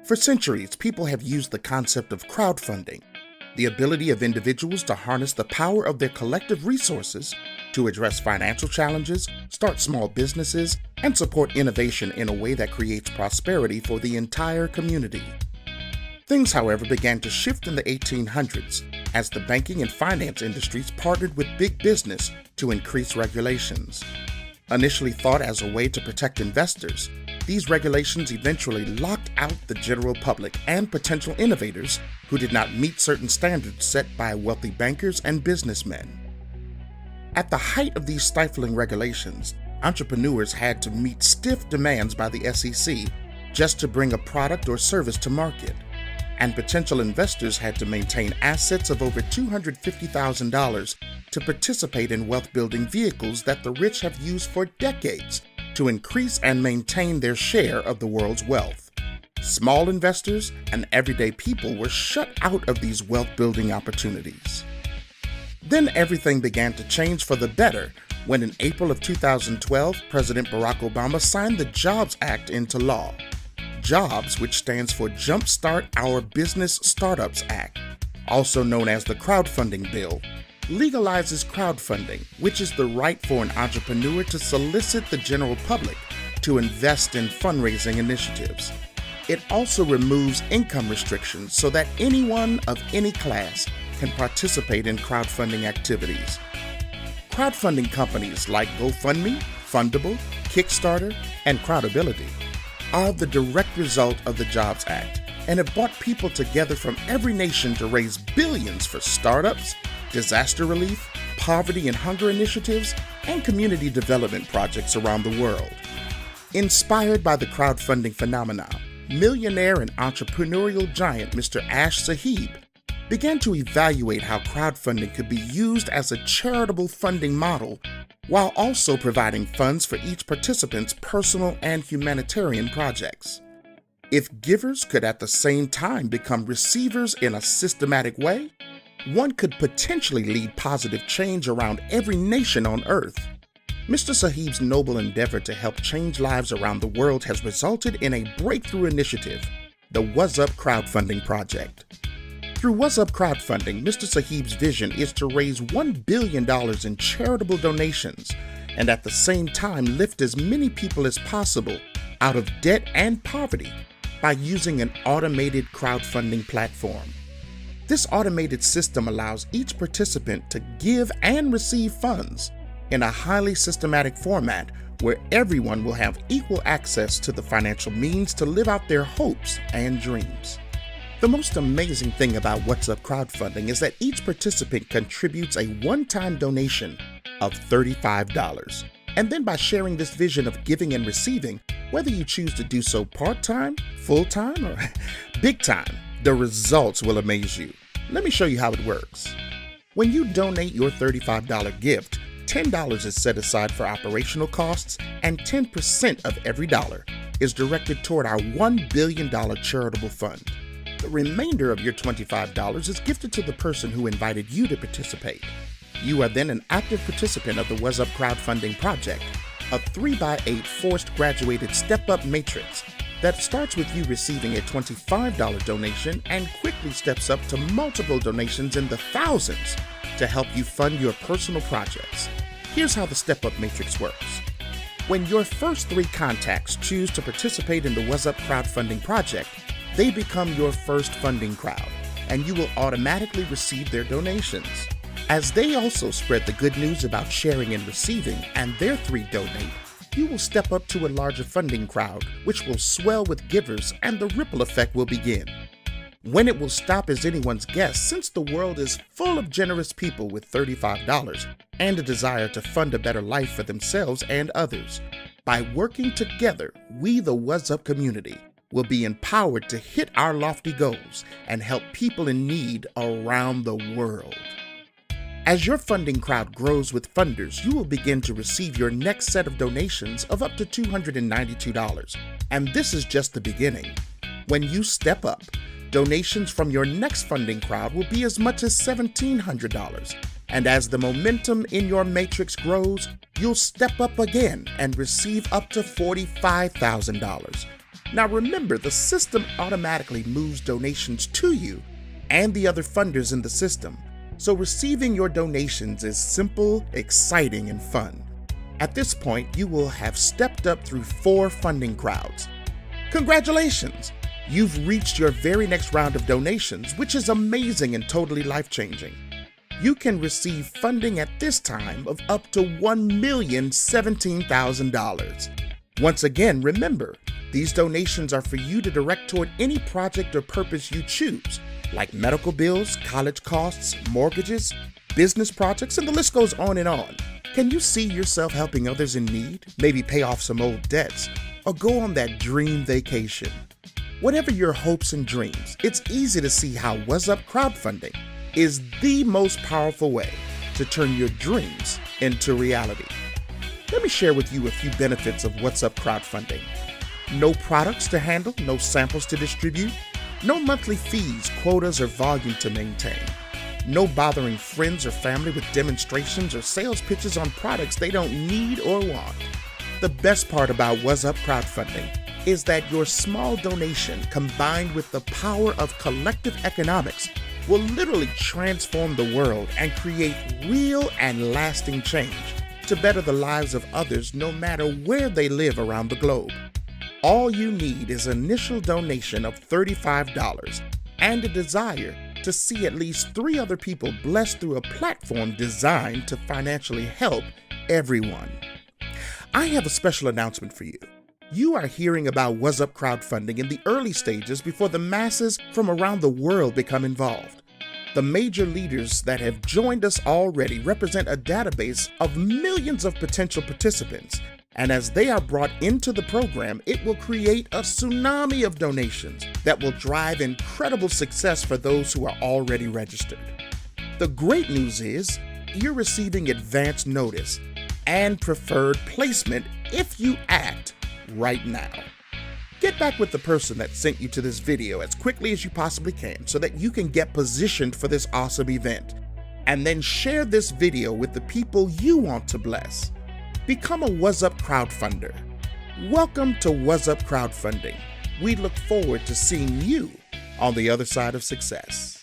For centuries, people have used the concept of crowdfunding, the ability of individuals to harness the power of their collective resources to address financial challenges, start small businesses, and support innovation in a way that creates prosperity for the entire community. Things, however, began to shift in the 1800s as the banking and finance industries partnered with big business to increase regulations. Initially thought as a way to protect investors, these regulations eventually locked out the general public and potential innovators who did not meet certain standards set by wealthy bankers and businessmen. At the height of these stifling regulations, entrepreneurs had to meet stiff demands by the SEC just to bring a product or service to market, and potential investors had to maintain assets of over $250,000 to participate in wealth-building vehicles that the rich have used for decades to increase and maintain their share of the world's wealth. Small investors and everyday people were shut out of these wealth-building opportunities. Then everything began to change for the better when in April of 2012, President Barack Obama signed the Jobs Act into law. JOBS, which stands for Jumpstart Our Business Startups Act, also known as the Crowdfunding Bill, legalizes crowdfunding, which is the right for an entrepreneur to solicit the general public to invest in fundraising initiatives. It also removes income restrictions so that anyone of any class can participate in crowdfunding activities. Crowdfunding companies like GoFundMe, Fundable, Kickstarter, and Crowdability are the direct result of the Jobs Act and have brought people together from every nation to raise billions for startups, disaster relief, poverty and hunger initiatives, and community development projects around the world. Inspired by the crowdfunding phenomenon, millionaire and entrepreneurial giant Mr. Ash Sahib began to evaluate how crowdfunding could be used as a charitable funding model while also providing funds for each participant's personal and humanitarian projects. If givers could at the same time become receivers in a systematic way, one could potentially lead positive change around every nation on Earth. Mr. Sahib's noble endeavor to help change lives around the world has resulted in a breakthrough initiative, the Waszupp crowdfunding project. Through Waszupp crowdfunding, Mr. Sahib's vision is to raise $1 billion in charitable donations and at the same time lift as many people as possible out of debt and poverty by using an automated crowdfunding platform. This automated system allows each participant to give and receive funds in a highly systematic format where everyone will have equal access to the financial means to live out their hopes and dreams. The most amazing thing about Waszupp crowdfunding is that each participant contributes a one-time donation of $35. And then by sharing this vision of giving and receiving, whether you choose to do so part-time, full-time, or big time, the results will amaze you. Let me show you how it works. When you donate your $35 gift, $10 is set aside for operational costs, and 10% of every dollar is directed toward our $1 billion charitable fund. The remainder of your $25 is gifted to the person who invited you to participate. You are then an active participant of the Waszupp crowdfunding project, a 3x8 forced graduated step-up matrix that starts with you receiving a $25 donation and quickly steps up to multiple donations in the thousands to help you fund your personal projects. Here's how the step-up matrix works. When your first 3 contacts choose to participate in the Waszupp crowdfunding project, they become your first funding crowd, and you will automatically receive their donations. As they also spread the good news about sharing and receiving, and their 3 donate, you will step up to a larger funding crowd, which will swell with givers, and the ripple effect will begin. When it will stop is anyone's guess, since the world is full of generous people with $35 and a desire to fund a better life for themselves and others. By working together, we, the Waszupp community, will be empowered to hit our lofty goals and help people in need around the world. As your funding crowd grows with funders, you will begin to receive your next set of donations of up to $292, and this is just the beginning. When you step up, donations from your next funding crowd will be as much as $1,700, and as the momentum in your matrix grows, you'll step up again and receive up to $45,000. Now remember, the system automatically moves donations to you and the other funders in the system, so receiving your donations is simple, exciting, and fun. At this point, you will have stepped up through 4 funding crowds. Congratulations! You've reached your very next round of donations, which is amazing and totally life-changing. You can receive funding at this time of up to $1,017,000. Once again, remember, these donations are for you to direct toward any project or purpose you choose, like medical bills, college costs, mortgages, business projects, and the list goes on and on. Can you see yourself helping others in need, maybe pay off some old debts, or go on that dream vacation? Whatever your hopes and dreams, it's easy to see how Waszupp crowdfunding is the most powerful way to turn your dreams into reality. Let me share with you a few benefits of Waszupp crowdfunding. No products to handle, no samples to distribute, no monthly fees, quotas, or volume to maintain. No bothering friends or family with demonstrations or sales pitches on products they don't need or want. The best part about Waszupp crowdfunding is that your small donation, combined with the power of collective economics, will literally transform the world and create real and lasting change to better the lives of others no matter where they live around the globe. All you need is an initial donation of $35 and a desire to see at least 3 other people blessed through a platform designed to financially help everyone. I have a special announcement for you. You are hearing about Waszupp crowdfunding in the early stages before the masses from around the world become involved. The major leaders that have joined us already represent a database of millions of potential participants, and as they are brought into the program, it will create a tsunami of donations that will drive incredible success for those who are already registered. The great news is you're receiving advance notice and preferred placement if you act right now. Get back with the person that sent you to this video as quickly as you possibly can so that you can get positioned for this awesome event. And then share this video with the people you want to bless. Become a Waszupp crowdfunder. Welcome to Waszupp crowdfunding. We look forward to seeing you on the other side of success.